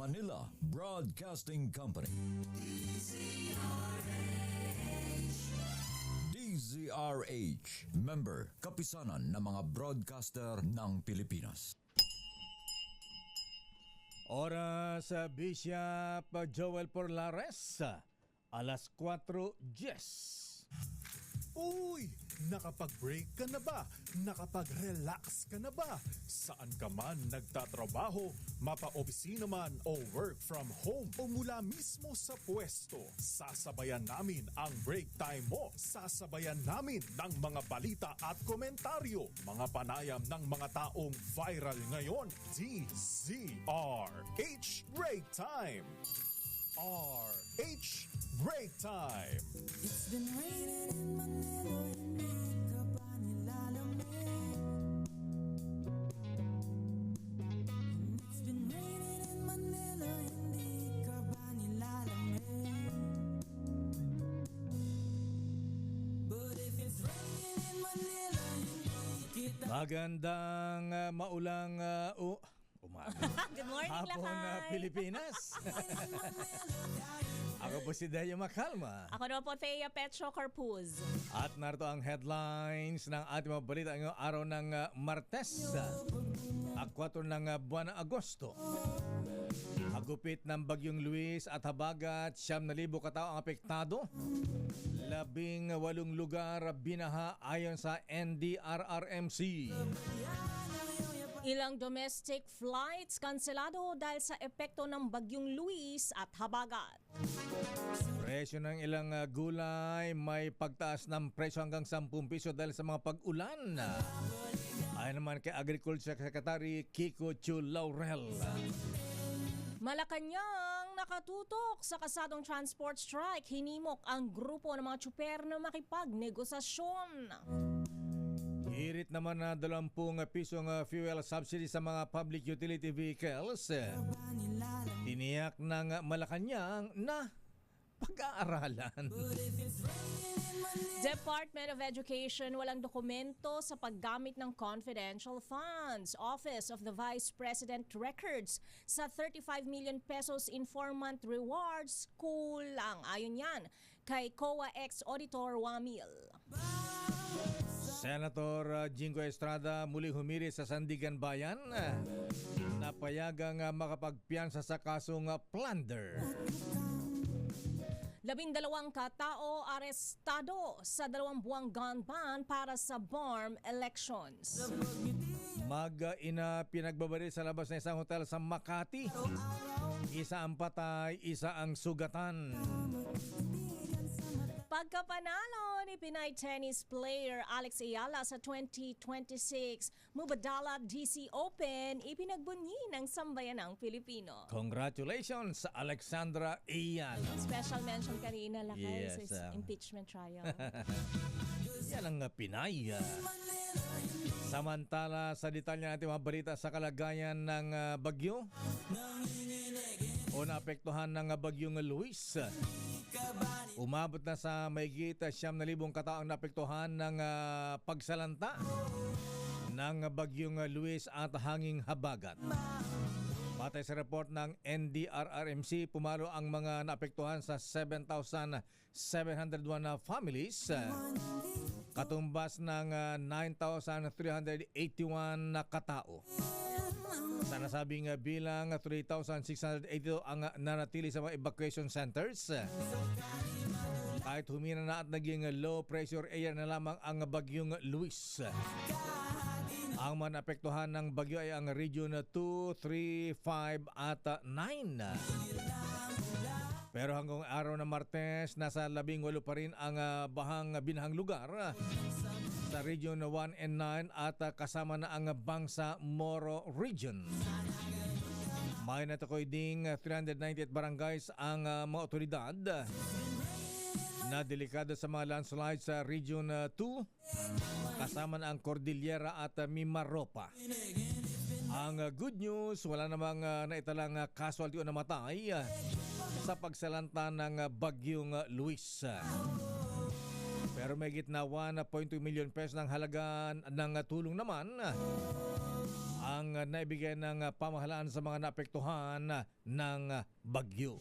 Manila Broadcasting Company. DZRH, member kapisanan ng mga broadcaster ng Pilipinas. Oras sa Bishop Joel Porlares, alas 4:10. Uy! Nakapag-break ka na ba? Nakapag-relax ka na ba? Saan ka man nagtatrabaho, mapa-opisina man o work from home o mula mismo sa pwesto, sasabayan namin ang break time mo. Sasabayan namin ng mga balita at komentaryo, mga panayam ng mga taong viral ngayon. DZRH Break Time! RH Break Time! It's been raining in Manila, hindi ka ba nilalamig? It's been raining in Manila, hindi ka ba nilalamig? But if it's raining in Manila, hindi kita... Magandang maulang umaga. Good morning, Hapon na lahat. Pilipinas. Ako po si Dayo Makalma. Ako naman po, Thea Petro Carpuz. At narito ang headlines ng ating mga balita ngayong araw ng Martes, at 4 ng buwan ng Agosto. Hagupit ng Bagyong Luis at Habagat, 9,000 katao ang apektado. 18 lugar binaha ayon sa NDRRMC. Ilang domestic flights kanselado dahil sa epekto ng Bagyong Luis at Habagat. Presyo ng ilang gulay may pagtaas ng presyo hanggang 10 piso dahil sa mga pag-ulan. Ayon naman kay Agriculture Secretary Kiko Chu Laurel. Malacanang nakatutok sa kasadong transport strike. Hinimok ang grupo ng mga tsuper na makipagnegosasyon. Hirit naman na 20 pisong fuel subsidy sa mga public utility vehicles. Tiniyak ng Malacanang na pag-aaralan. Department of Education walang dokumento sa paggamit ng confidential funds. Office of the Vice President records sa 35 million pesos in 4-month rewards kulang. Ayon yan kay COA ex-auditor Wamil. Senator Jingo Estrada muli humiri sa Sandigan Bayan. Napayagang makapagpiyansa sa kasong plunder. 12 katao arestado sa 2 buwang gun ban para sa BARM elections. Mag-ina pinagbabaril sa labas ng isang hotel sa Makati. Isa ang patay, isa ang sugatan. Pagkapanalo ni Pinay tennis player Alex Ayala sa 2026 Mubadala DC Open, ipinagbunyi ng sambayanang Pilipino. Congratulations sa Alexandra Ayala. Special mention kanina lakay Yes, sa impeachment trial. Yan ang Pinay. Samantala sa detalye natin mga balita sa kalagayan ng bagyo o naapektuhan ng bagyong Luis. Umabot na sa mahigit 9,000 katao ang naapektuhan ng pagsalanta ng bagyong Luis at hanging Habagat. Batay sa report ng NDRRMC, pumalo ang mga naapektuhan sa 7,701 families, katumbas ng 9,381 katao. Sa nasabing bilang, 3,682 ang nanatili sa mga evacuation centers. Kahit humina na at naging low pressure area na lamang ang bagyong Luis. Ang mga naapektuhan ng bagyo ay ang Region 2, 3, 5 at 9. Pero hanggang araw ng Martes, nasa 18 pa rin ang binahang lugar sa Region 1 and 9 at kasama na ang Bangsa Moro Region. May natukoy ding 398 barangays ang mga otoridad na delikado sa mga landslides sa Region 2, kasama na ang Cordillera at Mimaropa. Ang good news, wala namang naitalang casualty o namatay sa pagsalanta ng bagyong Luis. Pero may gitna 1.2 million pesos ng halaga ng tulong naman ang naibigay ng pamahalaan sa mga naapektuhan ng bagyo.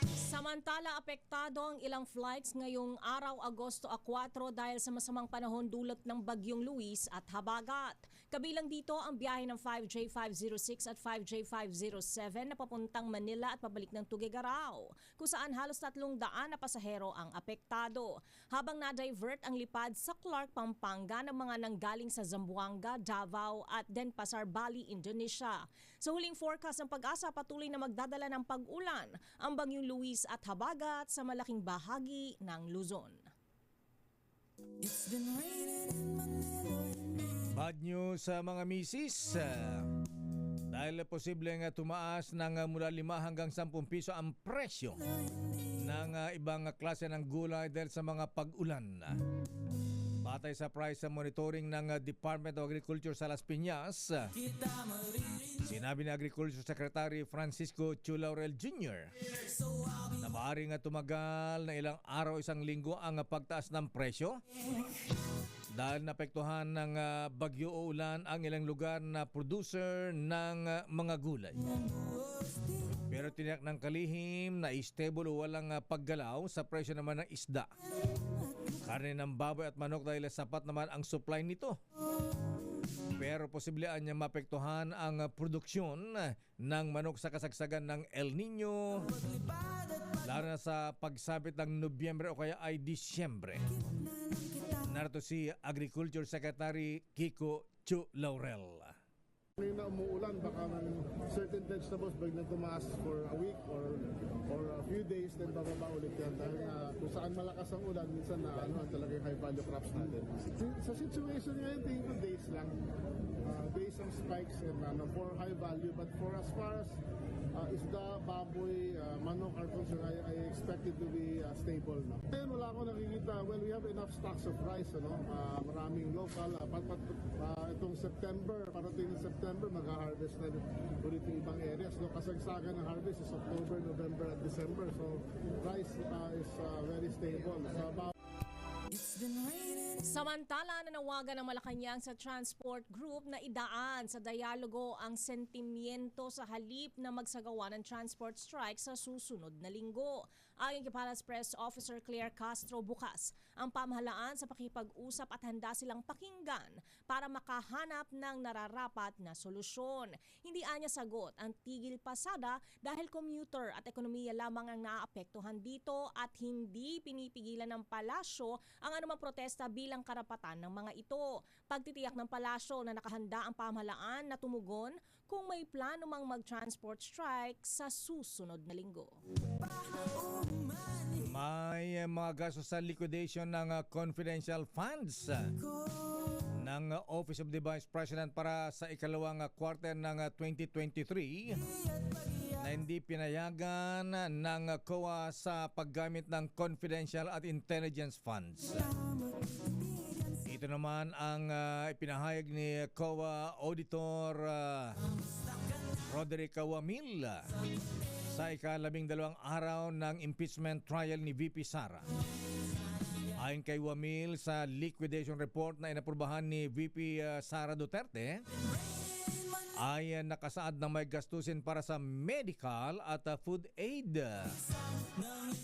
Samantala, apektado ang ilang flights ngayong araw Agosto 4 dahil sa masamang panahon dulot ng Bagyong Luis at Habagat. Kabilang dito ang biyahe ng 5J506 at 5J507 na papuntang Manila at pabalik ng Tuguegarao, kung saan halos 300 na pasahero ang apektado. Habang na-divert ang lipad sa Clark, Pampanga ng mga nanggaling sa Zamboanga, Davao at Denpasar, Bali, Indonesia. Sa huling forecast ng Pag-asa, patuloy na magdadala ng pag-ulan ang Bagyong Luis at Habagat sa malaking bahagi ng Luzon. It's been raining in Manila. Bad news sa mga misis. Dahil posibleng tumaas ng mula 5 hanggang 10 piso ang presyo ng ibang klase ng gulay dahil sa mga pag-ulan. Batay sa price monitoring ng Department of Agriculture sa Las Piñas, sinabi ni Agriculture Secretary Francisco Chu Laurel Jr. na maaaring tumagal na ilang araw, isang linggo ang pagtaas ng presyo dahil napektuhan ng bagyo o ulan ang ilang lugar na producer ng mga gulay. Pero tiniyak ng kalihim na stable o walang paggalaw sa presyo naman ng isda, karne ng baboy at manok dahil sapat naman ang supply nito. Pero posibleng niya mapektuhan ang produksyon ng manok sa kasagsagan ng El Nino, lalo na sa pagsapit ng Nobyembre o kaya ay Disyembre. Narito si Agriculture Secretary Kiko Chu Laurel. Ngayon na umuulan, baka man certain vegetables biglang tumaas for a week or a few days, then bababa ulit yan. Dahil kung saan malakas ang ulan, minsan na talaga yung high value crops natin. Sa situation ngayon, tingin ko days lang. Days ang spikes and for high value. But for as far as isda, baboy, manok are concerned, I expect it to be stable. No? Ngayon wala akong nakikita, well, we have enough stocks of rice. Maraming local. Itong September, parating ng September, mag-harvest na ulit yung ibang areas. No? Kasagsagan ng harvest is October, November, at December. So rice is very stable. It's been raining. Samantala, nanawagan ng Malacanang sa Transport Group na idaan sa dialogo ang sentimiento sa halip na magsagawa ng transport strike sa susunod na linggo. Ayon kay Palace Press Officer Claire Castro, bukas ang pamahalaan sa pakipag-usap at handa silang pakinggan para makahanap ng nararapat na solusyon. Hindi anya sagot ang tigil pasada dahil commuter at ekonomiya lamang ang naapektuhan dito at hindi pinipigilan ng palasyo ang anumang protesta bilang karapatan ng mga ito. Pagtitiyak ng palasyo na nakahanda ang pamahalaan na tumugon kung may plano mang mag-transport strike sa susunod na linggo. May mga gastos sa liquidation ng confidential funds ng Office of the Vice President para sa ikalawang quarter ng 2023 na hindi pinayagan ng COA sa paggamit ng confidential at intelligence funds. Ito naman ang ipinahayag ni COA Auditor Roderick Wamil sa ika-12 araw ng impeachment trial ni VP Sara. Ayon kay Wamil, sa liquidation report na inaprubahan ni VP Sara Duterte, ay nakasaad na may gastusin para sa medical at food aid,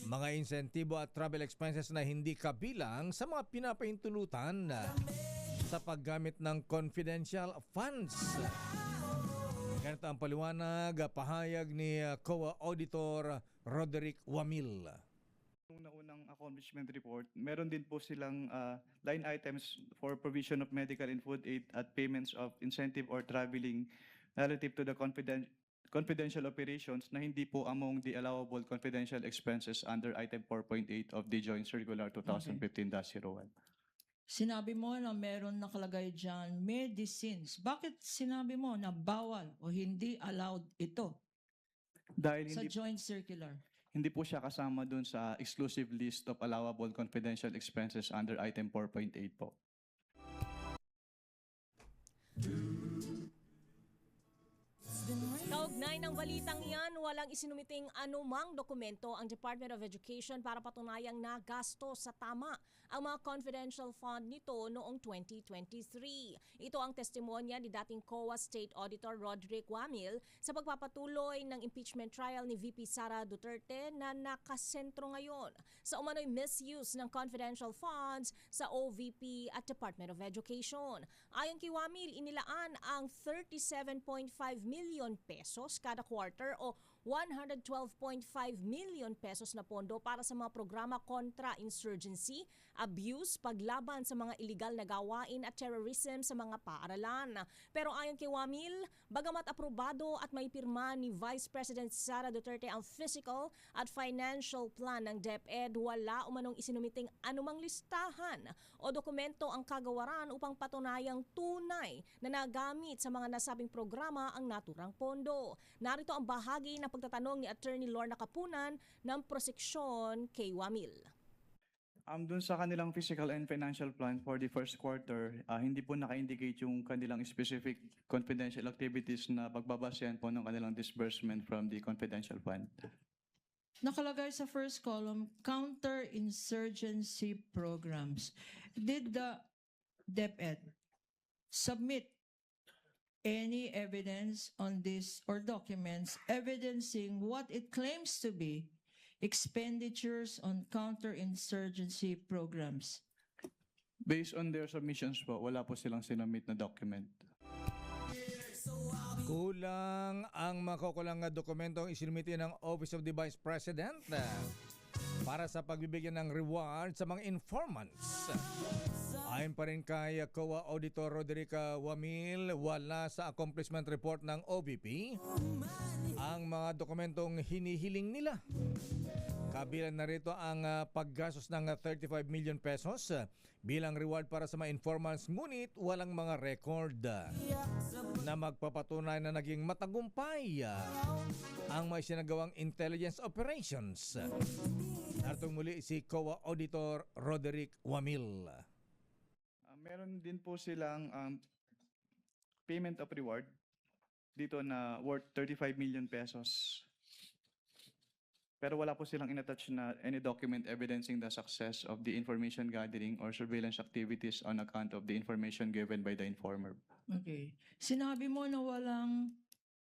mga insentibo at travel expenses na hindi kabilang sa mga pinapahintulutan sa paggamit ng confidential funds. Ganito ang paliwanag, pahayag ni COA Auditor Roderick Wamil. Nung naunang accomplishment report, meron din po silang line items for provision of medical and food aid at payments of incentive or traveling relative to the confidential operations na hindi po among the allowable confidential expenses under item 4.8 of the Joint Circular 2015-01. Sinabi mo na meron nakalagay dyan, medicines. Bakit sinabi mo na bawal o hindi allowed ito Dahil sa hindi, joint circular? hindi po siya kasama dun sa exclusive list of allowable confidential expenses under item 4.8 po. Kaugnay Kaugnay ng balitang yan, walang isinumiting anumang dokumento ang Department of Education para patunayang nagasto sa tama ang mga confidential fund nito noong 2023. Ito ang testimonya ni dating COA State Auditor Roderick Wamil sa pagpapatuloy ng impeachment trial ni VP Sara Duterte na nakasentro ngayon sa umano'y misuse ng confidential funds sa OVP at Department of Education. Ayon kay Wamil, inilaan ang 37.5 million pesos kada quarter o 112.5 million pesos na pondo para sa mga programa kontra insurgency, abuse, paglaban sa mga iligal na gawain at terrorism sa mga paaralan. Pero ayon kay Wamil, bagamat aprobado at may pirma ni Vice President Sara Duterte ang physical at financial plan ng DepEd, wala umanong isinumiting anumang listahan o dokumento ang kagawaran upang patunayang tunay na nagamit sa mga nasabing programa ang naturang pondo. Narito ang bahagi ng pagtatanong ni Attorney Lorna Kapunan ng proseksyon kay Wamil. Dun sa kanilang physical and financial plan for the first quarter, hindi po naka-indicate yung kanilang specific confidential activities na pagbabasehan po ng kanilang disbursement from the confidential fund. Nakalagay sa first column, counter-insurgency programs. Did the DepEd submit any evidence on this or documents evidencing what it claims to be expenditures on counter-insurgency programs? Based on their submissions po, wala po silang sinumit na document. Kulang ang makukulang na dokumentong isinumiti ng Office of the Vice President para sa pagbibigyan ng reward sa mga informants. Ayon pa rin kay COA Auditor Roderick Wamil, wala sa accomplishment report ng OVP ang mga dokumentong hinihiling nila. Kabilang na rito ang paggastos ng 35 million pesos bilang reward para sa mga informants, ngunit walang mga record na magpapatunay na naging matagumpay ang may sinagawang intelligence operations. Narito muli si COA Auditor Roderick Wamil. Meron din po silang payment of reward dito na worth 35 million pesos. Pero wala po silang inattach na any document evidencing the success of the information gathering or surveillance activities on account of the information given by the informer. Okay. Sinabi mo na walang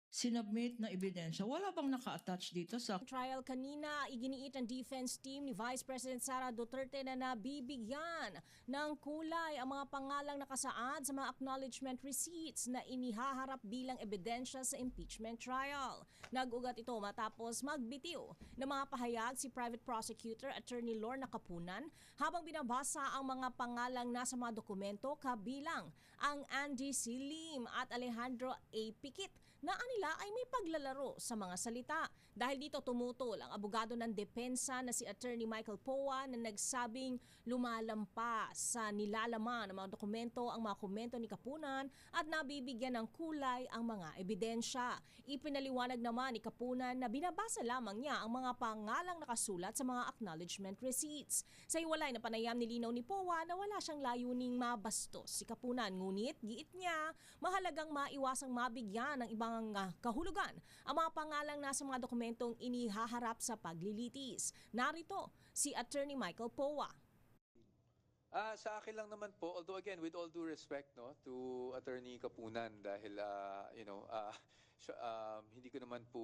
sinubmit na ebidensya. Wala bang naka-attach dito sa Trial kanina, iginiit ng defense team ni Vice President Sara Duterte na nabibigyan ng kulay ang mga pangalang nakasaad sa mga acknowledgement receipts na inihaharap bilang ebidensya sa impeachment trial. Nag-ugat ito matapos magbitiw ng mga pahayag si Private Prosecutor Attorney Lorna Kapunan habang binabasa ang mga pangalang nasa mga dokumento kabilang ang Andy C. Lim at Alejandro A. Piquit na anila ay may paglalaro sa mga salita. Dahil dito tumutol ang abogado ng depensa na si Attorney Michael Poa na nagsabing lumalampas sa nilalaman ng mga dokumento ang mga komento ni Kapunan at nabibigyan ng kulay ang mga ebidensya. Ipinaliwanag naman ni Kapunan na binabasa lamang niya ang mga pangalang nakasulat sa mga acknowledgement receipts. Sa hiwalay na panayam nilinaw ni Poa na wala siyang layuning mabastos si Kapunan. Ngunit giit niya, mahalagang maiwasang mabigyan ng ibang kahulugan ang mga pangalang nasa mga dokumentong inihaharap sa paglilitis. Narito si Attorney Michael Poa. Sa akin lang naman po, although again with all due respect no to Attorney Kapunan dahil hindi ko naman po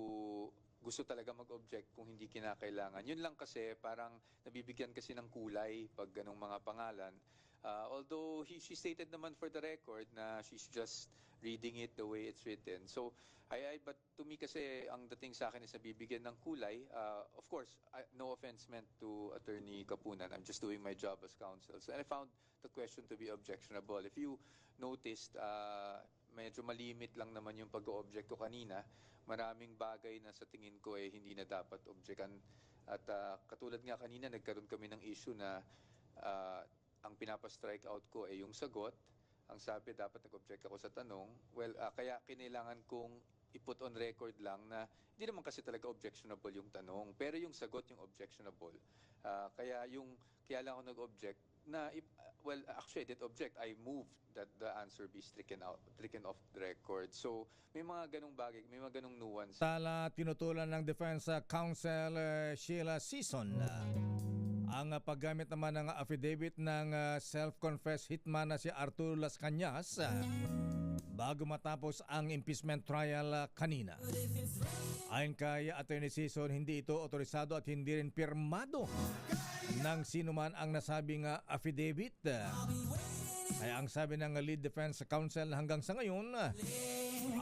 gusto talaga mag-object kung hindi kinakailangan. Yun lang kasi parang nabibigyan kasi ng kulay pag ganong mga pangalan. Although she stated naman for the record na she's just reading it the way it's written. So, but to me kasi ang dating sa akin is nabibigyan ng kulay. Of course, no offense meant to Attorney Kapunan. I'm just doing my job as counsel. So, and I found the question to be objectionable. If you noticed, medyo malimit lang naman yung pag-o-object ko kanina. Maraming bagay na sa tingin ko hindi na dapat objectan. At katulad nga kanina, nagkaroon kami ng issue na ang pinapa-strike out ko ay yung sagot. Ang sabi, dapat nag-object ako sa tanong. Well, kaya kinailangan kong i-put on record lang na hindi naman kasi talaga objectionable yung tanong. Pero yung sagot yung objectionable. Kaya lang ako nag-object na well, actually, I did object. I moved that the answer be stricken off the record. So, may mga ganong bagay, may mga ganong nuance. Tala tinutulan ng Defense Counsel Sheila Sison ang paggamit naman ng affidavit ng self-confessed hitman na si Arturo Las Cañas bago matapos ang impeachment trial kanina. Ayon kay Attorney Sison, hindi ito otorisado at hindi rin pirmado ng sino man ang nasabing affidavit. Kaya ang sabi ng lead defense counsel hanggang sa ngayon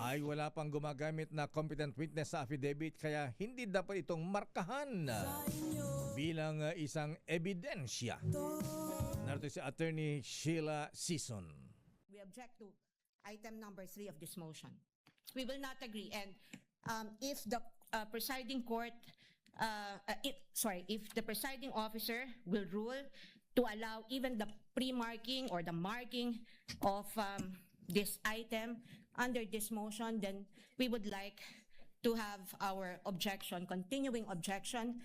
ay wala pang gumagamit na competent witness sa affidavit, kaya hindi dapat itong markahan bilang isang ebidensya. Narito si Attorney Sheila Sison. We object to item number 3 of this motion. We will not agree, and if the presiding court, if the presiding officer will rule to allow even the pre-marking or the marking of this item under this motion, then we would like to have our objection, continuing objection.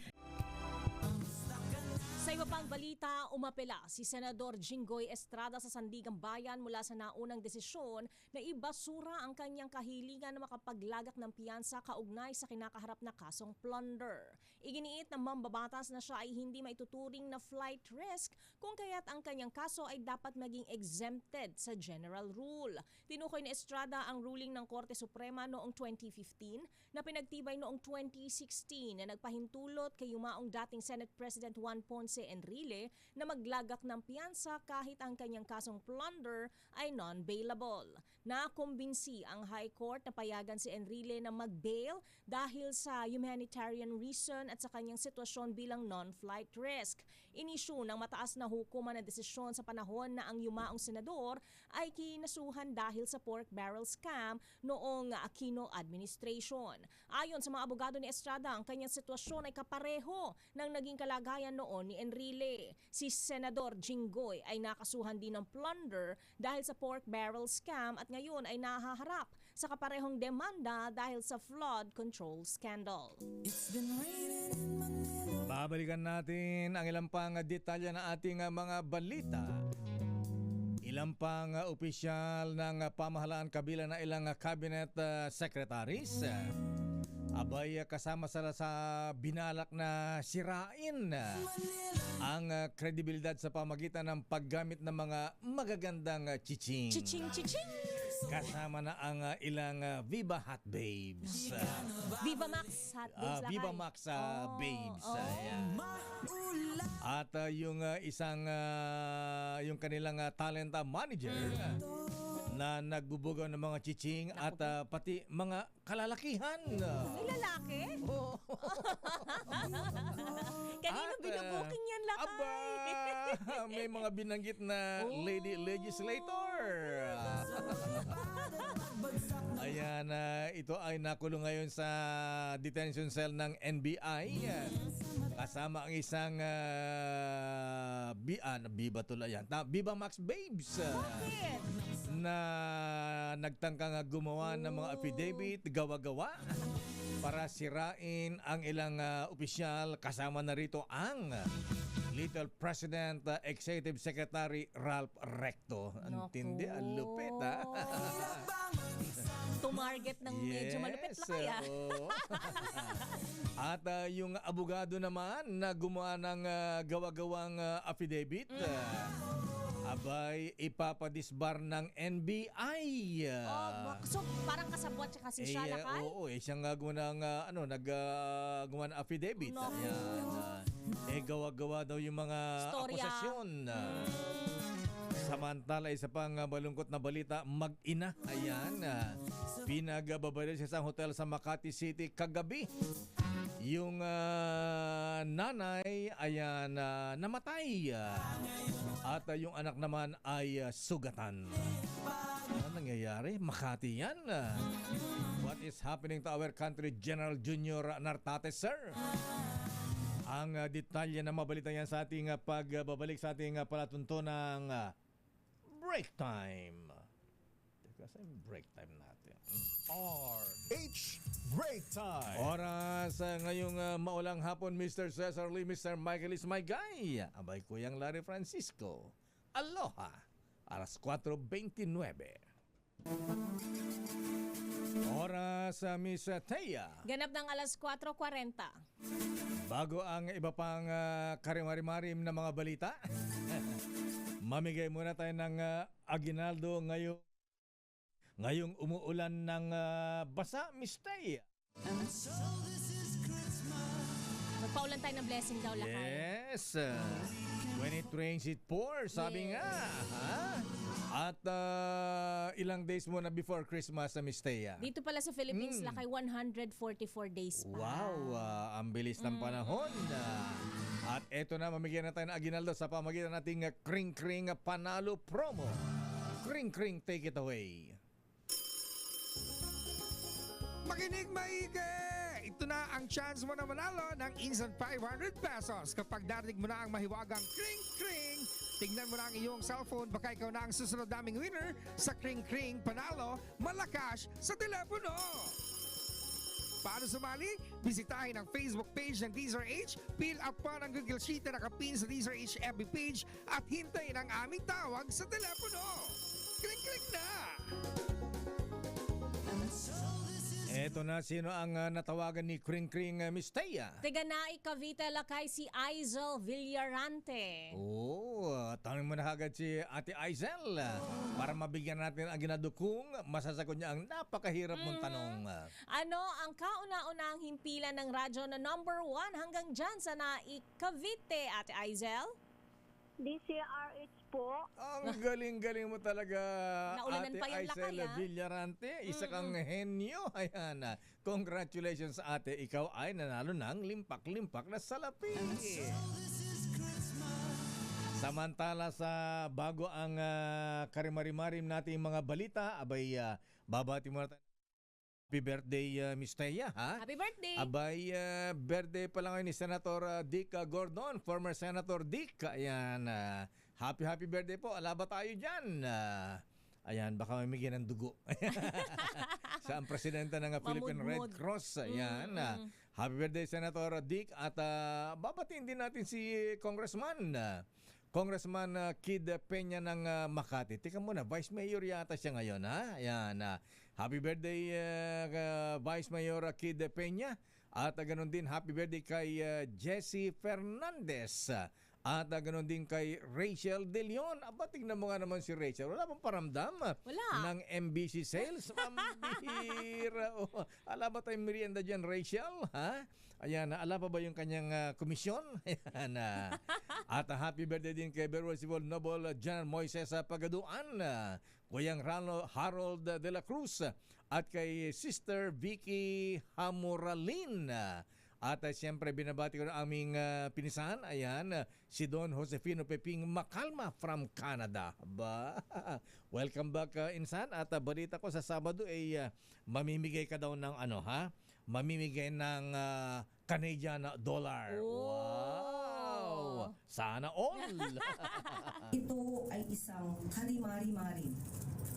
Sa iba pang balita, umapela si Senador Jinggoy Estrada sa Sandigang Bayan mula sa naunang desisyon na ibasura ang kanyang kahilingan na makapaglagak ng piyansa kaugnay sa kinakaharap na kasong plunder. Iginiit ng mambabatas na siya ay hindi maituturing na flight risk kung kaya't ang kanyang kaso ay dapat maging exempted sa general rule. Tinukoy ni Estrada ang ruling ng Korte Suprema noong 2015 na pinagtibay noong 2016 na nagpahintulot kay yumaong dating Senate President Juan Ponce Enrile na maglagak ng piyansa kahit ang kanyang kasong plunder ay non-bailable. Nakumbinsi ang High Court na payagan si Enrile na mag-bail dahil sa humanitarian reason at sa kanyang sitwasyon bilang non-flight risk. Inisyu ng mataas na hukuman na desisyon sa panahon na ang yumaong senador ay kinasuhan dahil sa pork barrel scam noong Aquino administration. Ayon sa mga abogado ni Estrada, ang kanyang sitwasyon ay kapareho ng naging kalagayan noon ni Enrile. Si Senador Jinggoy ay nakasuhan din ng plunder dahil sa pork barrel scam at ngayon ay nahaharap sa kaparehong demanda dahil sa flood control scandal. Babalikan natin ang ilang pang detalye ng ating mga balita. Ilang pang opisyal ng pamahalaan kabilang na ilang cabinet secretaries abay kasama sila sa binalak na sirain ang kredibilidad sa pamagitan ng paggamit ng mga magagandang chiching. Chiching! Kasama na ang ilang Viva Hot Babes. Viva Max Hot Babes. Viva Max Babes. Ayan. At yung isang yung kanilang talent manager na nagbubugaw ng mga chiching at pati mga kalalakihan. May lalaki? Oo. Kanino binubuking yan, lakay? Aba, may mga binanggit na lady legislator. Ayan, ito ay nakulong ngayon sa detention cell ng NBI. Kasama ang isang Viva Tulayan. Viva Max Babes. Na nagtangkang gumawa ng mga affidavit, gawa-gawa para sirain ang ilang opisyal. Kasama na rito ang Little President Executive Secretary Ralph Recto. Antindi, ang lupit ha. Tumarget ng medyo malupit lakay ha. At yung abogado naman na gumawa ng gawa-gawang affidavit, abay ipapadisbar ng NBI. So parang kasabwat siya kasi siya lakay? Oo, siyang gumawa ng gumawa ng affidavit. No. Ayan. Gawa-gawa daw yung mga akusasyon. Samantala, isa pang malungkot na balita, mag-ina. Ayan, pinagababaril siya sa hotel sa Makati City kagabi. Yung nanay, ayan, namatay. At yung anak naman ay sugatan. Ano nangyayari? Makati yan. What is happening to our country, General Junior Nartate, sir? Ang detalye na mabalita yan sa ating pagbabalik sa ating palatuntunang break time. Kasi break time natin. RH Break Time. Oras ngayong maulang hapon, Mr. Cesar Lee, Mr. Michael is my guy. Abay, Kuyang Larry Francisco. Aloha. Alas 4:29. Oras sa Miss Thea. Ganap ng alas 4:40. Bago ang iba pang karimari-marim na mga balita, mamigay muna tayo ng aginaldo ngayong umuulan ng basa, Miss Thea. Magpaulan tayo ng blessing daw lakay. Yes. When it rains, it pours. Sabi nga. Ha? At ilang days muna before Christmas sa Miss Thea. Dito pala sa Philippines, lakay 144 days pa. Wow, ang bilis ng panahon. At eto na, mamigyan na tayo ng aginaldo sa pamagitan nating Kring Kring Panalo Promo. Kring Kring, take it away. Makinig maigi! Ito na ang chance mo na manalo ng instant 500 pesos kapag narinig mo na ang mahiwagang Kring Kring. Tignan mo na ang iyong cellphone, baka ikaw na ang susunod naming winner sa Kring Kring Panalo Malakas sa telepono. Paano sumali? Bisitahin ang Facebook page ng DZRH, fill up pa ng Google Sheet na nakapin sa DZRH FB page at hintayin ang aming tawag sa telepono. Kring Kring na! Eto na, sino ang natawagan ni Kring Kring, Miss Thea? Teganai, Cavite, lakay si Aizel Villarante. Tanong mo na agad si Ate Aizel para mabigyan natin ang ginado kung masasagot niya ang napakahirap mong tanong. Ano ang kauna-unang himpilan ng radyo na number 1 hanggang dyan sa Nai, Cavite, Ate Aizel? DZRH po. Ang galing-galing mo talaga, Naulanan Ate pa yung Aizel lakay, Villarante. Isa kang henyo. Ayan. Congratulations, ate. Ikaw ay nanalo ng limpak-limpak na salapi. Samantala sa bago ang karimari-marim nating mga balita, abay babati mo na tayo. Happy birthday, Miss Thea, ha? Happy birthday! Abay, birthday pa lang ngayon ni Senator Dick Gordon, former Senator Dick. Ayan, happy birthday po. Alaba tayo dyan. Ayan, baka may bigyan ng dugo. Sa ang presidente ng Philippine Red Cross. Ayan, happy birthday, Senator Dick. At babatiin din natin si Congressman Kid Peña ng Makati. Tika muna, Vice Mayor yata siya ngayon, ha? Ayan, happy birthday, Vice Mayor Kid Peña. At ganoon din, happy birthday kay Jessie Fernandez. At ganoon din kay Rachel De Leon. Aba, tingnan mo nga naman si Rachel. Wala bang paramdam? Wala. Ng MBC sales? Mambihira. Ala ba tayong merienda dyan, Rachel? Ha? Ayan, ala pa ba yung kanyang komisyon? Ayan. At happy birthday din kay Venerable Noble General Moises Pagaduan, Kuyang Harold de la Cruz, at kay Sister Vicky Hamuralin. At siyempre binabati ko na aming pinisan, ayan, si Don Josefino Peping Macalma from Canada. Ba? Welcome back, insan. At balita ko sa Sabado ay mamimigay ka daw ng ano, ha? Mamimigay ng Canadian dollar. Wow! Sana all! Ito ay isang karimari-mari.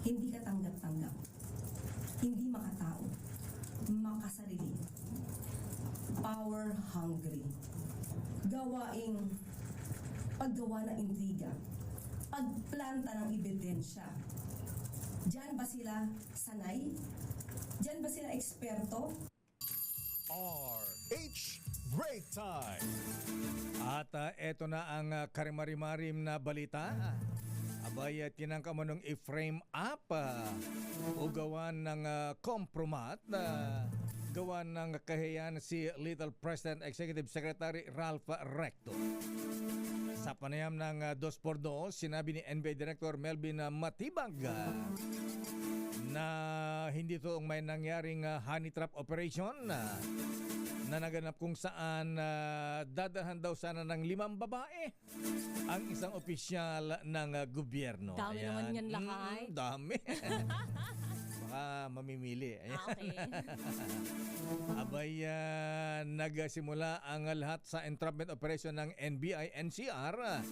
Hindi katanggap-tanggap. Hindi makatao. Makasarili. Power hungry. Paggawa ng intriga. Pagplanta ng ebidensya. Diyan ba sila sanay? Diyan ba sila eksperto? RH Break Time. At eto na ang karimari-marim na balita. Abay, tinangka mo nung i-frame up o gawan ng kompromat. Gawan ng kahiyan si Little President Executive Secretary Ralph Recto. Sa panayam ng 2x2, sinabi ni NBA Director Melvin Matibag na hindi ito may nangyaring honey trap operation na naganap kung saan dadalhan daw sana ng 5 babae ang isang opisyal ng gobyerno. Dami naman yan, lakay. Dami. Baka mamimili. Okay. Abay, nagsimula ang lahat sa entrapment operation ng NBI-NCR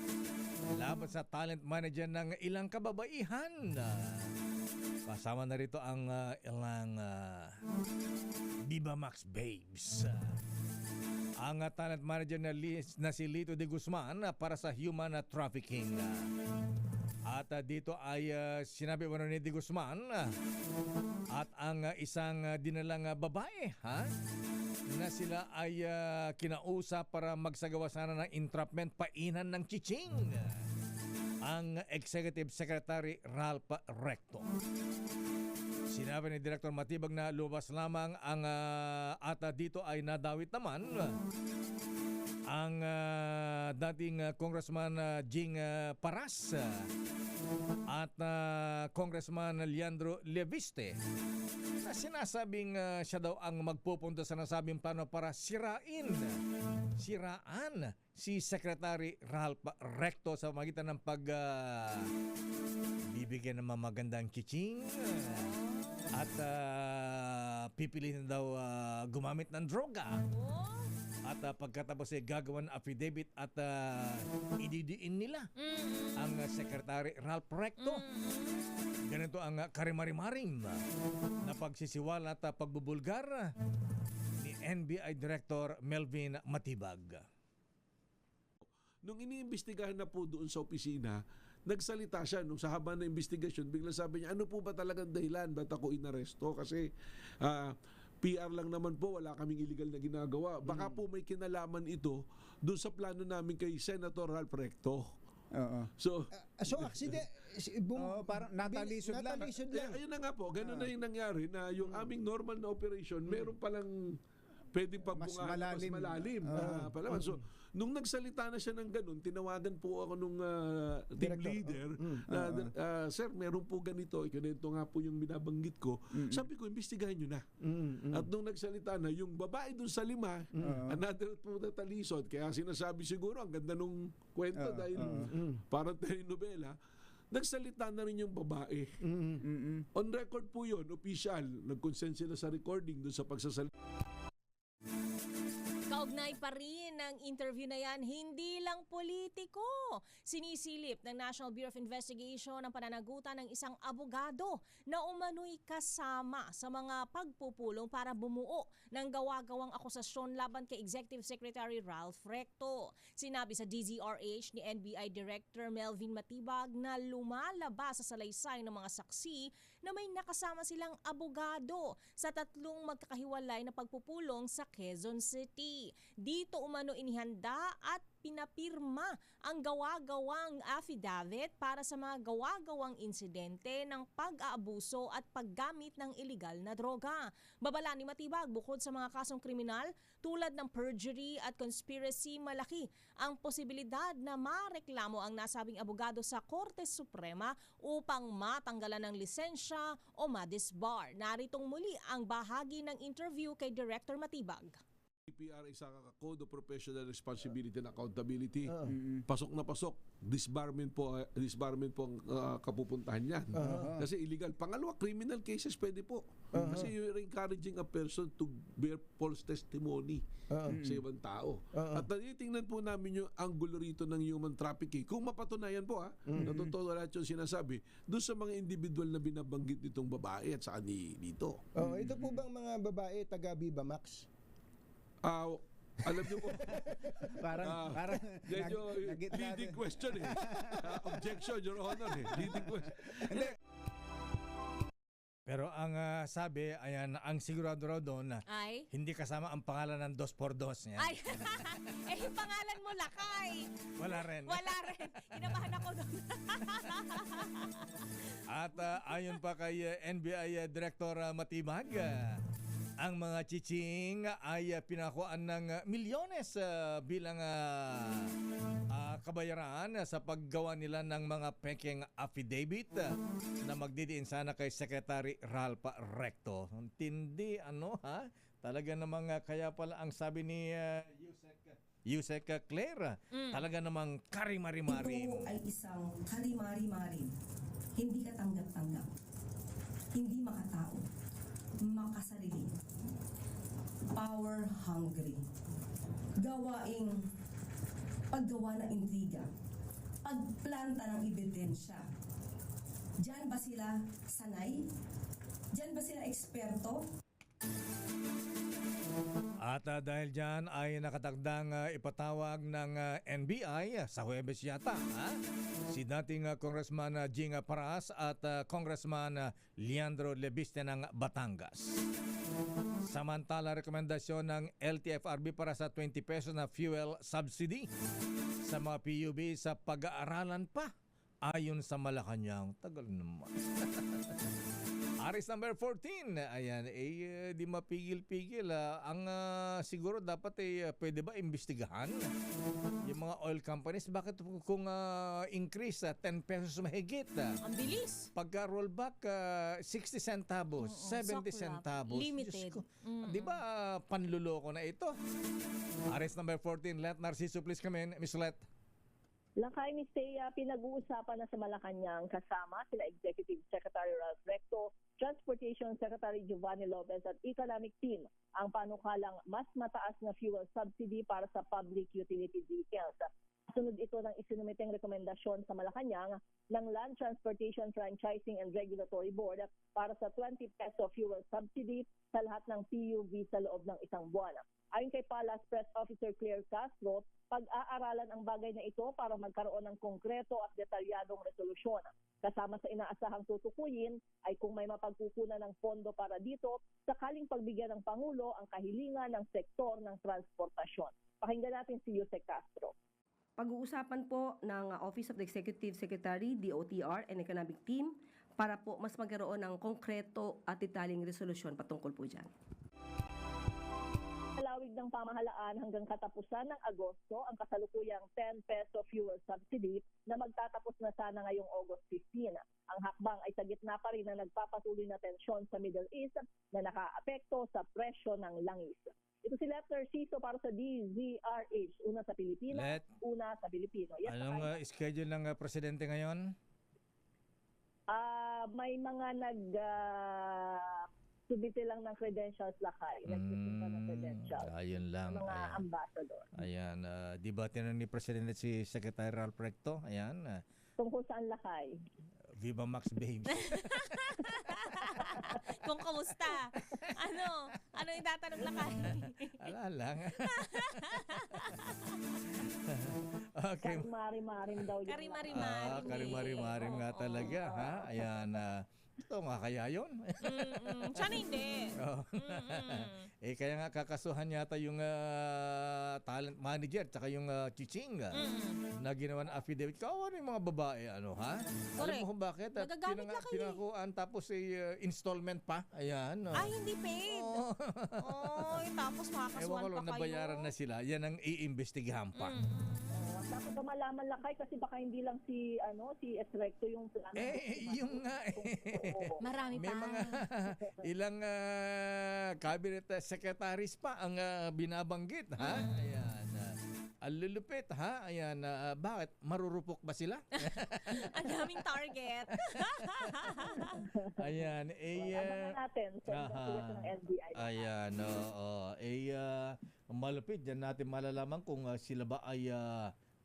laban sa talent manager ng ilang kababaihan. Kasama na rito ang ilang Viva Max Babes. Ang talent manager na si Lito de Guzman para sa human trafficking. At dito ay sinabi mo ni Di Guzman at ang isang dinalang babae na sila ay kinausap para magsagawa sana ng entrapment painan ng chiching. Ang Executive Secretary Ralph Recto. Sinabi ni Director Matibag na lumabas lamang ang at dito ay nadawit naman ang dating Congressman Jing Paras at Congressman Leandro Leviste na sinasabing siya daw ang magpupunta sa nasabing plano para siraan si Secretary Ralph Recto sa magitan ng bibigyan ng mga magandang chiching at pipiliin daw gumamit ng droga. At pagkatapos ay gagawan ng affidavit at ididiin nila ang Secretary Ralph Recto. Ganito ang karimarimaring na pagsisiwala at pagbubulgar ni NBI Director Melvin Matibag. Nung iniimbestigahan na po doon sa opisina, nagsalita siya nung sa haba ng investigasyon, bigla sabi niya, ano po ba talagang dahilan? Ba't ako inaresto? Kasi PR lang naman po, wala kaming illegal na ginagawa. Baka po may kinalaman ito doon sa plano namin kay Senator Ralph Recto. So accident, parang natalisod lang. Ayun na nga po, ganun na yung nangyari na yung aming normal na operation, meron palang pwedeng pagbunga mas malalim. So, nung nagsalita na siya ng ganun, tinawagan po ako nung team leader na, sir, meron po ganito, ikinento nga po yung binabanggit ko. Sabi ko, imbestigahan nyo na. At nung nagsalita na, yung babae dun sa 5, another po na talisod. Kaya sinasabi siguro, ang ganda nung kwento dahil parang telenovela, nagsalita na rin yung babae. On record po yun, official. Nag-consent sila sa recording dun sa pagsasalita. Kaugnay pa rin ng interview na yan, hindi lang politiko. Sinisilip ng National Bureau of Investigation ang pananagutan ng isang abogado na umano'y kasama sa mga pagpupulong para bumuo ng gawa-gawang akusasyon laban kay Executive Secretary Ralph Recto. Sinabi sa DZRH ni NBI Director Melvin Matibag na lumalabas sa salaysay ng mga saksi na may nakasama silang abogado sa 3 magkakahiwalay na pagpupulong sa Quezon City. Dito umano inihanda at pinapirma ang gawa-gawang affidavit para sa mga gawa-gawang insidente ng pag-aabuso at paggamit ng iligal na droga. Babala ni Matibag, bukod sa mga kasong kriminal tulad ng perjury at conspiracy, malaki ang posibilidad na mareklamo ang nasabing abogado sa Korte Suprema upang matanggalan ng lisensya o ma-disbar. Naritong muli ang bahagi ng interview kay Director Matibag. CPR ay sa Code of Professional Responsibility and Accountability. Pasok na pasok. Disbarment po ang kapupuntahan niyan. Kasi illegal. Pangalawa, criminal cases pwede po. Kasi you're encouraging a person to bear false testimony sa ibang tao. At tinitingnan po namin yung angulo rito ng human trafficking. Kung mapatunayan po na totoo lahat yung sinasabi, doon sa mga individual na binabanggit nitong babae at saka dito. Ito po bang mga babae taga Viva Max? Alam niyo po, parang leading question objection, Your Honor leading question. Pero ang sabi, ayan, ang sigurado raw doon na hindi kasama ang pangalan ng 2x2 niya. Ay, yung pangalan mo, Lakay. Wala rin. Inabahan ako doon. At ayon pa kay NBI Director Matibag, ang mga chiching ay pinakuan ng milyones bilang kabayaran sa paggawa nila ng mga peking affidavit na magdidiin sana kay Secretary Ralph Recto. Tindi, Talaga namang kaya pala ang sabi ni Yusek Claire, talaga namang karimari-mari. Ito ay isang karimari-mari. Hindi katanggap-tanggap. Hindi makatao. Makasarili. Power hungry. Paggawa ng intriga. Pagplanta ng ebidensya. Diyan ba sila sanay? Diyan ba sila eksperto? At dahil dyan ay nakatagdang ipatawag ng NBI sa Huwebes yata si dating Congressman Jing Paras at Congressman Leandro Lebiste ng Batangas. Samantala, rekomendasyon ng LTFRB para sa 20 pesos na fuel subsidy sa mga PUB sa pag-aaralan pa ayon sa Malacanang. Tagal naman. Aris number 14. Ayan, di mapigil-pigil. Ang siguro dapat pwede ba imbestigahan yung mga oil companies? Bakit kung increase 10 pesos mahigit? Ang bilis. Pagka rollback 60 centavos, 70 centavos. Limited. Di ba panluloko na ito? Aris number 14. Let Narciso please come in. Miss Let. Lakay ni Thea, pinag-uusapan na sa Malacanang kasama sila Executive Secretary Ralph Recto, Transportation Secretary Giovanni Lopez at Economic Team ang panukalang mas mataas na fuel subsidy para sa public utility vehicles. Sunod ito ng isinumiteng rekomendasyon sa Malacanang ng Land Transportation Franchising and Regulatory Board para sa 20 peso fuel subsidy sa lahat ng PUV sa loob ng isang buwan. Ayon kay Palace Press Officer Claire Castro, pag-aaralan ang bagay na ito para magkaroon ng konkreto at detalyadong resolusyon. Kasama sa inaasahang tutukuyin ay kung may mapagkukunan ng pondo para dito, sakaling pagbigyan ng Pangulo ang kahilingan ng sektor ng transportasyon. Pakinggan natin si Yusek Castro. Pag-uusapan po ng Office of the Executive Secretary, DOTR, and Economic Team para po mas magkaroon ng konkreto at detalyeng resolusyon patungkol po dyan. Palawig ng pamahalaan hanggang katapusan ng Agosto ang kasalukuyang 10 peso fuel subsidy na magtatapos na sana ngayong August 15. Ang hakbang ay sa gitna pa rin na nagpapatuloy na tensyon sa Middle East na nakaapekto sa presyo ng langis. Ito si Let Narciso para sa DZRH. Una sa Pilipinas, una sa Pilipino. Yes, anong schedule ng presidente ngayon? May mga subite lang ng credentials lakay. Nagsisimpa ng credentials. Ayun lang. Mga ambassador. Ayan. Di ba tinanong ni Presidente si Secretary Ralph Recto? Ayan. Tungkol saan lakay? Viva Max Babes. Kung kamusta? Ano yung tatanong lakay? Ala lang. Okay. Karimari-marim daw yun. Karimari-marim. Karimari-marim nga talaga. Ha? Ayan. Ito nga kaya yun. Sana hindi. Kaya nga kakasuhan yata yung talent manager tsaka yung chiching na ginawa ng affidavit. Kawan yung mga babae, ano ha? Alam mo kung bakit? Pinakuan tapos installment pa. Ayan. Hindi paid. Tapos makakasuhan ewan ko pa lang, kayo. nabayaran na sila. Yan ang iimbestigahan pa. Dapat ba malaman lakay kasi baka hindi lang si Esrecto yung plano. Yung nga marami may pa. mga ilang cabinet secretaries pa ang binabanggit, ha? Ayan. Ang lulupit, ha? Ayan. Bakit? Marurupok ba sila? Ang daming target. Ayan. natin sa ng NBI. Ayan. Malupit. Diyan natin malalaman kung sila ba ay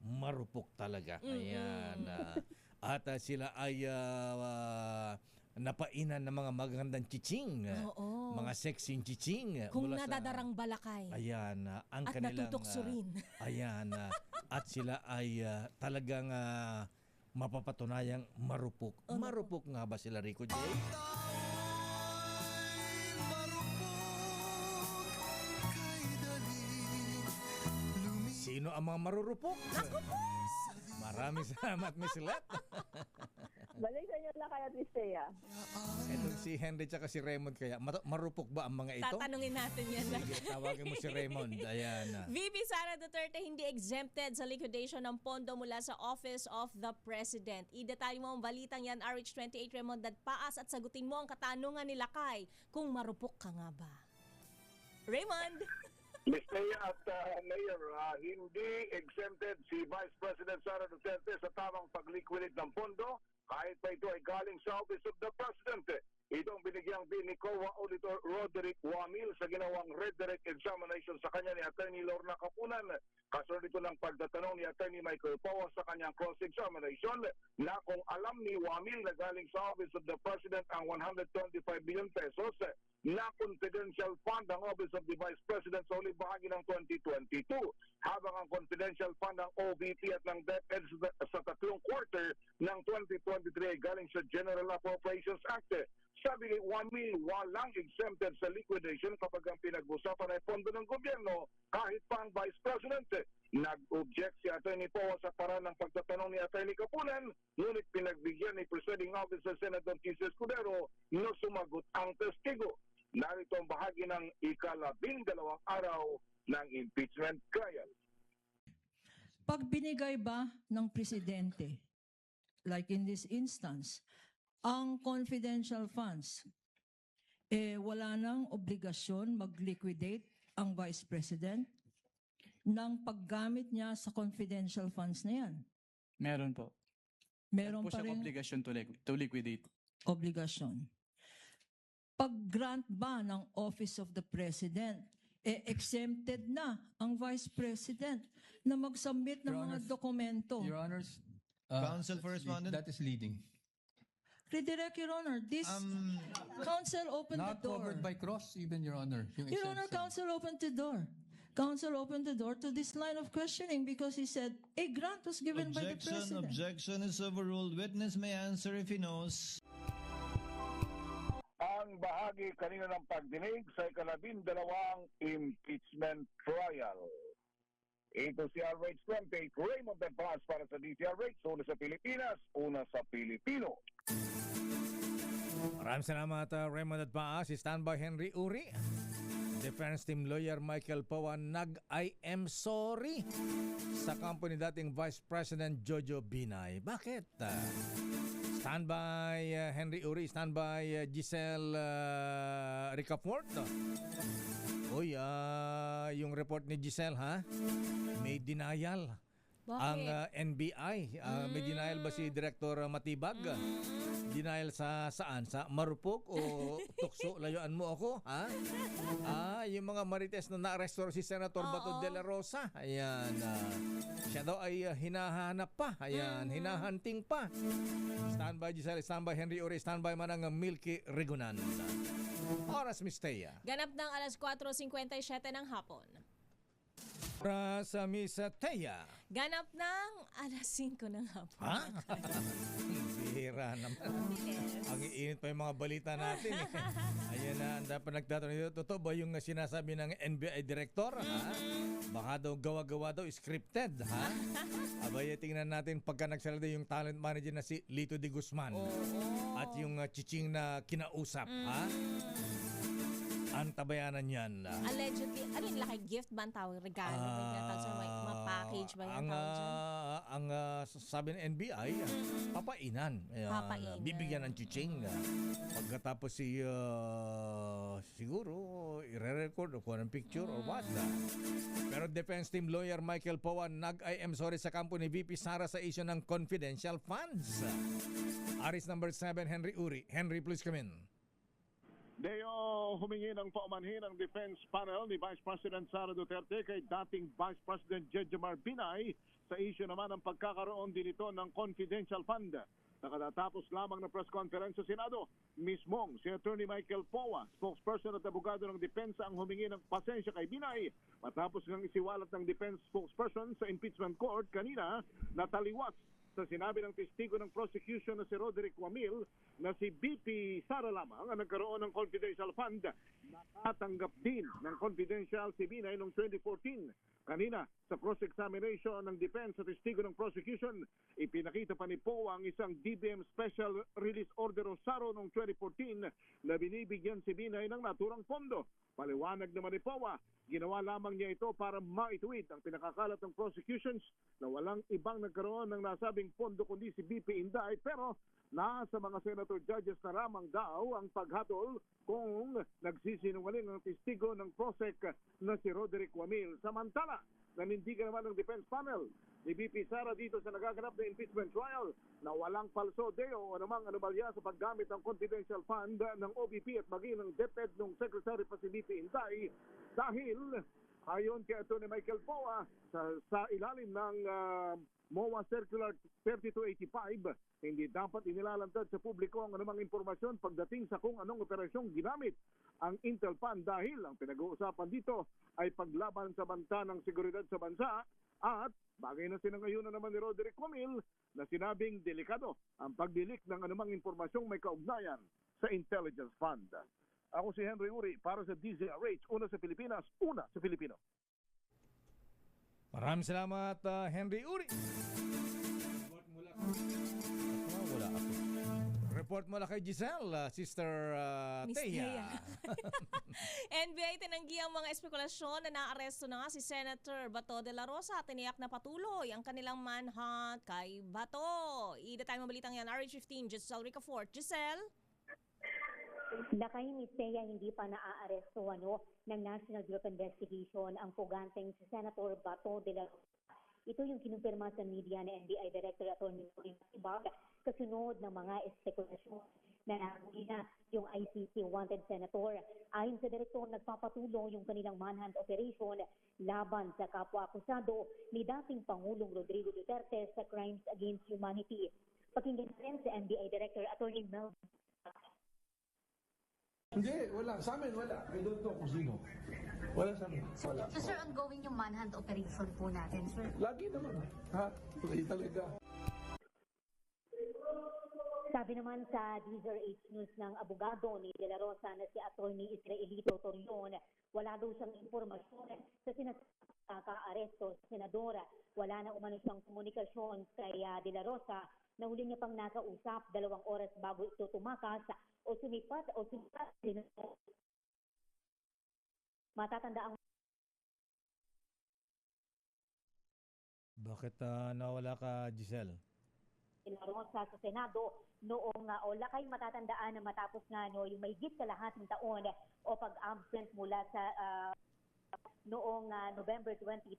marupok talaga. Ayan. At sila ay napainan ng mga magandang chiching. Mga sexy chiching. Kung nadadarang balakay. Ayan. Ang at kanilang natutoksurin. ayan. At sila ay talagang mapapatunayang marupok. Marupok nga ba sila, Rico J? Sino ang mga marurupok? Ako po! Maraming salamat, Miss Let. Balik sa inyo lakay at Listea. Itong si Henry tsaka si Raymond kaya, marupok ba ang mga ito? Tatanungin natin yan. Sige, tawagin mo si Raymond. Ayan. VP Sara Duterte hindi exempted sa liquidation ng pondo mula sa Office of the President. I-detalye mo ang balitang yan, RH28 Raymond Dadpaas, at sagutin mo ang katanungan ni Lakay kung marupok ka nga ba. Raymond! Mr. at Mayor, hindi exempted si Vice President Sara Duterte sa tamang pag-liquidate ng pondo kahit pa ito ay galing sa Office of the President. Itong binigyang din ni COA Auditor Roderick Wamil sa ginawang redirect examination sa kanya ni Attorney Lorna Kapunan. Kasunod ito ng pagtatanong ni Attorney Michael Pawa sa kanyang cross-examination na kung alam ni Wamil na galing sa Office of the President ang 125 billion pesos na confidential fund ang Office of the Vice President sa huling bahagi ng 2022, habang ang confidential fund ng OVP at ng DepEd sa tatlong quarter ng 2023 ay galing sa General Appropriations Act. Sabi ni Juan Mil, walang exempted sa liquidation kapag ang pinag-usapan ay pondo ng gobyerno kahit pa ang Vice President. Nag-object si Atty. Powa sa paraan ng pagtatanong ni Atty. Kapunan, ngunit pinagbigyan ni Presiding Officer Senator Kisa Escudero na sumagot ang testigo. Narito ang bahagi ng ika-12 araw ng impeachment trial. Pag binigay ba ng presidente, like in this instance, ang confidential funds, wala nang obligasyon mag-liquidate ang Vice President ng paggamit niya sa confidential funds na yan? Meron po. Meron po pa siyang rin obligation to liquidate. obligasyon. Pag-grant ba ng Office of the President, exempted na ang Vice President na mag-submit ng Your mga Honors, dokumento? Your Honors, Counsel for respondent. that is leading. Redirect, Your Honor. This counsel opened the Not door. covered by cross, even, Your Honor. Yung Your Honor, exemption. counsel opened the door. Counsel opened the door to this line of questioning because he said a grant was given by the President. Objection is overruled. Witness may answer if he knows. Ang bahagi kanina ng pagdinig sa ika-12 impeachment trial. Ito si RH28, Raymond de Paz para sa DCRH, una sa Pilipinas, una sa Pilipino. Maraming salamat, Raymond at Baas. Standby Henry Uri. Defense Team Lawyer Michael Powa nag-I am sorry sa kampo ni dating Vice President Jojo Binay. Bakit? Standby Henry Uri, standby Giselle Ricafort. Uy, yung report ni Giselle, ha? May denial. Bakit? Ang NBI. May denial ba si Director Matibag? Denial sa saan? Sa marupok o tukso? Layuan mo ako? Ha? Yung mga marites na na-arresto si Senator Bato de la Rosa. Ayan. Siya daw ay hinahanap pa. Ayan. Hinahanting pa. Standby Giselle, standby Henry Uri, standby man ang Milky Rigunan. Oras Mistea. Ganap ng alas 4:57 ng hapon. Para sa Miss Teya. Ganap ng alas 5 ng hapon. Ha? Bihira naman. Ang iinit pa yung mga balita natin. Ayan na, ang dapat nagtatanong dito. Totoo ba yung sinasabi ng NBI Director? Ha? Baka daw gawa-gawa daw, scripted. Ha? Abay, tingnan natin pagka nagsalita yung talent manager na si Lito de Guzman. At yung chiching na kinausap. Ha? Antabayanan yan. Allegedly, ano yung laki gift ba ang tawag? Regalo? Ma-package ba yung tawag dyan? Ang sabi ng NBI, papainan. Papainan. Bibigyan ng chiching. Pagkatapos siguro, i-record o kuha ng picture or what. Pero Defense Team Lawyer Michael Powa nag-I am sorry sa kampo ni VP Sara sa issue ng confidential funds. Aris number 7, Henry Uri. Henry, please come in. Deo, humingi ng paumanhin ang defense panel ni Vice President Sara Duterte kay dating Vice President Jejomar Binay sa issue naman ng pagkakaroon din ito ng confidential fund. Nakatatapos lamang ng press conference sa Senado, mismong si Attorney Michael Powa, spokesperson at abogado ng depensa ang humingi ng pasensya kay Binay matapos ngang isiwalat ng defense spokesperson sa impeachment court kanina na taliwas sa sinabi ng testigo ng prosecution na si Roderick Wamil na si BP Sara lamang ang nagkaroon ng confidential fund. Nakatanggap din ng confidential si Binay noong 2014. Kanina, sa cross-examination ng defense sa testigo ng prosecution, ipinakita pa ni Powa ang isang DBM Special Release Order o SARO noong 2014 na binibigyan si Binay ng naturang pondo. Paliwanag naman ni Powa, ginawa lamang niya ito para maituwid ang pinakakalat ng prosecutions na walang ibang nagkaroon ng nasabing pondo kundi si BP Inday, pero nasa mga senator judges na ramang daw ang paghatol kung nagsisinungaling ang testigo ng prosec na si Roderick Wamil. Samantala, nanindigan naman ng defense panel ni BP Sara dito sa nagaganap na impeachment trial na walang palso deo o namang anomalya sa paggamit ng confidential fund ng OVP at maging ng DepEd ng Secretary pa si BP Inday dahil Ayon kay Atty. Michael Poa, sa ilalim ng MOA Circular 3285, hindi dapat inilalantad sa publiko ang anumang impormasyon pagdating sa kung anong operasyong ginamit ang Intelpan dahil ang pinag-uusapan dito ay paglaban sa banta ng seguridad sa bansa at bagay na sinangayunan naman ni Roderick Comil na sinabing delikado ang pagdilik ng anumang impormasyong may kaugnayan sa Intelligence Fund. Ako si Henry Uri para sa DZRH, una sa Pilipinas, una sa Pilipino. Maraming salamat, Henry Uri. Wala ako. Report mo kay Giselle, Sister Miss Teya. NBI tinanggi ang mga espekulasyon na naaresto na nga si Senator Bato de la Rosa. Tiniyak na patuloy ang kanilang manhunt kay Bato. Ida-time ang balitang yan, RH15, Giselle Ricafort. Giselle? Lakay Miss Teya, hindi pa naaaresto ng National Bureau of Investigation ang puganteng si Senator Bato de la Rosa. Ito yung kinumpirma sa media ni NBI Director Atty. Matibag kasunod ng mga espekulasyon na nahuli na yung ICC wanted senator. Ayon sa direktor, nagpapatuloy yung kanilang manhunt operation laban sa kapwa-akusado ni dating Pangulong Rodrigo Duterte sa crimes against humanity. Pakinggan rin sa NBI Director Atty. Mel. Hindi, wala. Sa amin, wala. I don't know kung sino. Wala sa amin. Wala. So sir, ongoing yung manhunt operation po natin, sir? Lagi naman. Ha? Lagi talaga. Sabi naman sa DZRH News ng abogado ni De La Rosa na si Atty. Israelito Torion, wala daw siyang informasyon sa sinasaka-aresto sa senadora. Wala na umano siyang komunikasyon kay De La Rosa na huli niya pang nakausap 2 oras bago ito tumakas o sumipat din. Matatanda ang Bakit nawala ka, Giselle? De La Rosa sa Senado noong o lakay matatandaan na matapos nga yung mahigit kalahating taon o pag-absent mula sa noong November 2025,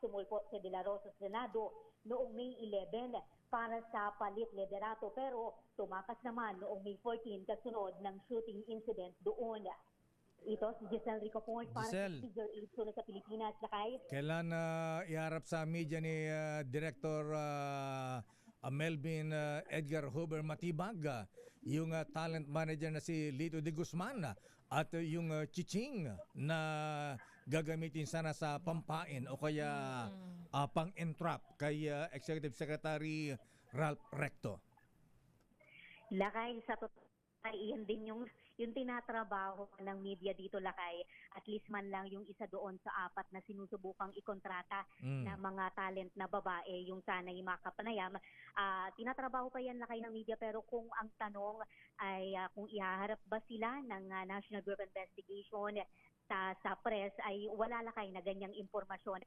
sumulpot si De La Rosa sa Senado noong May 11 para sa palit liderato pero tumakas naman noong May 14 kasunod ng shooting incident doon. Ito si Giselle Ricafort para sa Issue sa Pilipinas. Lakay. Kailan iharap sa media ni Director Melvin Edgar Huber Matibag yung talent manager na si Lito de Guzman at yung chiching na gagamitin sana sa pampain o kaya pang-entrap kay Executive Secretary Ralph Recto? Lakay, sa totoo ay iyan din yung tinatrabaho ng media dito, Lakay. At least man lang yung isa doon sa 4 na sinusubukang ikontrata na mga talent na babae, yung sana'y makapanayam. Tinatrabaho pa yan, Lakay, ng media, pero kung ang tanong ay kung ihaharap ba sila ng National Bureau of Investigation sa press, ay wala, Lakay, na ganyang impormasyon.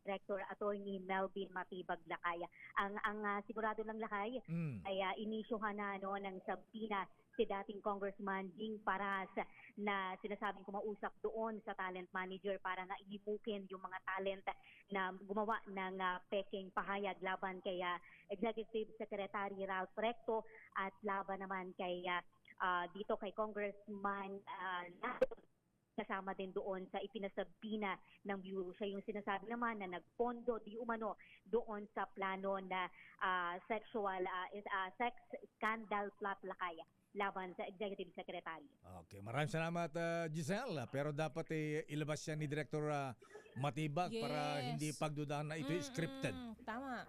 Director Atty. Melvin Matibag, Lakay. Ang sigurado lang, Lakay, ay inisyuhan na ng subpoena si dating Congressman Jing Paras na sinasabing kumausap doon sa talent manager para nga ilimukin yung mga talent na gumawa ng peking pahayag laban kay Executive Secretary Ralph Recto at laban naman kay dito kay Congressman kasama din doon sa ipinasabina ng Bureau. Siya yung sinasabi naman na nagpondo di umano doon sa plano na sex scandal plot, Lakay laban sa Executive Secretary. Okay, maraming salamat Giselle. Pero dapat ilabas siya ni Director Matibag para hindi pagdudahan na ito scripted. Tama.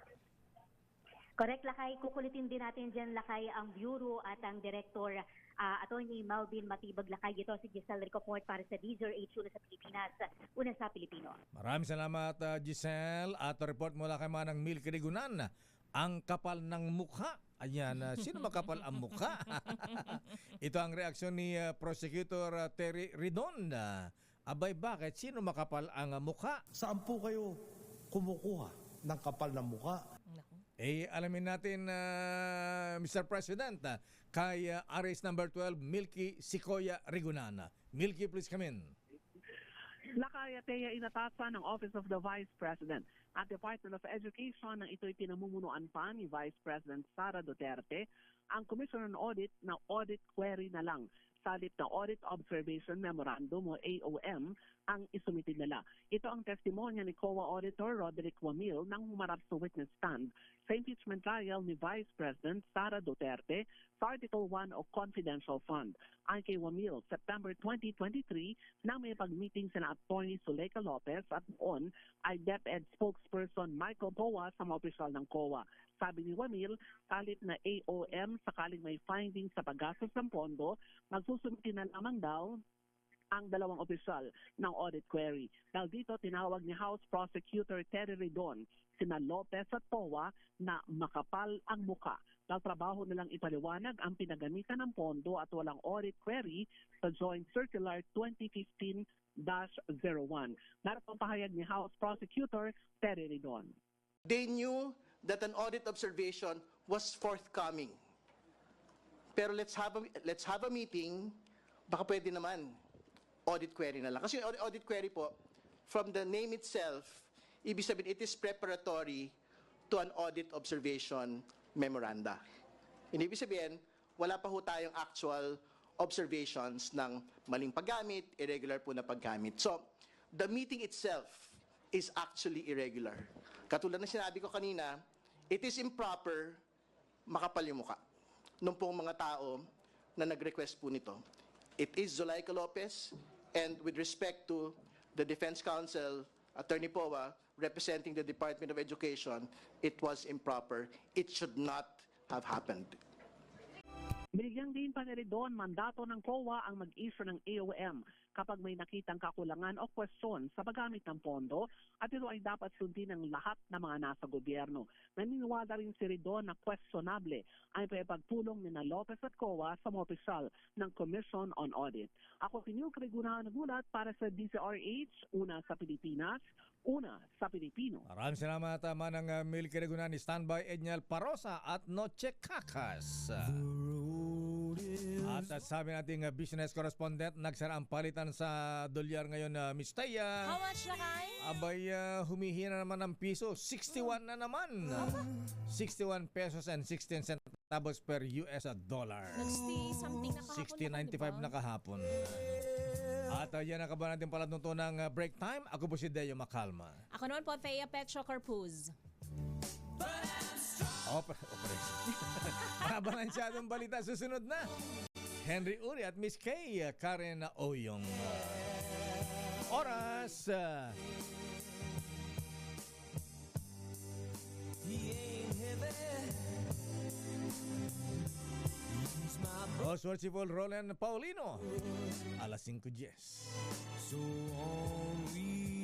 Correct, Lakay. Kukulitin din natin dyan, Lakay, ang Bureau at ang Director Atty. Melvin Matibag, Lakay. Ito si Giselle Ricafort para sa DZRH, una sa Pilipinas, una sa Pilipino. Maraming salamat Giselle. At report mula kay Manang Milky Rigunan, ang kapal ng mukha. Ayan, sino makapal ang mukha? Ito ang reaksyon ni Prosecutor Terry Redonda. Abay, bakit? Sino makapal ang mukha? Saan po kayo kumukuha ng kapal ng mukha? Alamin natin, Mr. President, kay RS number 12, Milky Sequoia Rigunan. Milky, please come in. Lakay, Teya, inatasan ng Office of the Vice President at Department of Education nang ito'y pinamumunuan pa ni Vice President Sara Duterte ang Commission on Audit na audit query na lang. Salip na Audit Observation Memorandum o AOM ang isumiti nila. Ito ang testimonya ni COA Auditor Roderick Wamil nang humarap sa witness stand sa impeachment trial ni Vice President Sara Duterte sa Article 1 o Confidential Fund. Ayon kay Wamil, September 2023 nang may pag-meeting sina Attorney Zuleika Lopez at noon ay DepEd spokesperson Michael Poa sa mga opisyal ng COA. Sabi ni Wamil, kalit na AOM sakaling may findings sa paggastos ng pondo, magsusumiti na lamang daw ang dalawang opisyal ng audit query. Dahil dito, tinawag ni House Prosecutor Terry Redon sina Lopez at Poa na makapal ang muka. Dahil trabaho nilang ipaliwanag ang pinagamitan ng pondo at walang audit query sa Joint Circular 2015-01. Narito ang pahayag ni House Prosecutor Terry Redon. They knew that an audit observation was forthcoming. Pero let's have a meeting, baka pwede naman audit query na lang. Kasi yung audit query po, from the name itself, ibig sabihin it is preparatory to an audit observation memoranda. Ibig sabihin, wala pa ho tayong actual observations ng maling paggamit, irregular po na paggamit. So, the meeting itself is actually irregular. Katulad na sinabi ko kanina, it is improper makapal yung muka nung pong mga tao na nag-request po nito. It is Zuleika Lopez, and with respect to the Defense Counsel, Attorney Poa, representing the Department of Education, it was improper. It should not have happened. Binigyang din pa ni Redon mandato ng COA ang mag-issue ng AOM kapag may nakitang kakulangan o kwestiyon sa paggamit ng pondo at ito ay dapat sundin ng lahat ng mga nasa gobyerno. Naniniwala rin si Redon na questionable ay pagpulong ni na Lopez at COA sa mga opisyal ng Commission on Audit. Ako si Neil Crigunahan nagulat para sa DCRH, una sa Pilipinas, una sa Pilipino. Maraming salamat Manang Milky Regunan, Standby Edniel Parosa at Noche Cacas. At sabi nating business correspondent, nagsara ang palitan sa dolyar ngayon na Miss Taya. How much lakay? Abay, humihina naman ng piso. 61 na naman. 61 pesos and 16 centavos per US dollar. Something na kahapon. 60.95 na kahapon. At yan ang kabahan natin pala nito ng break time. Ako po si Deo Macalma. Ako naman po, Thea Petro Corpuz. Mabalansyadong balita. Susunod na. Henry Uri at Miss Kay Karen Oyong. Oras. Oswald Sipol, Roland Paulino. Alas 5:10. So on we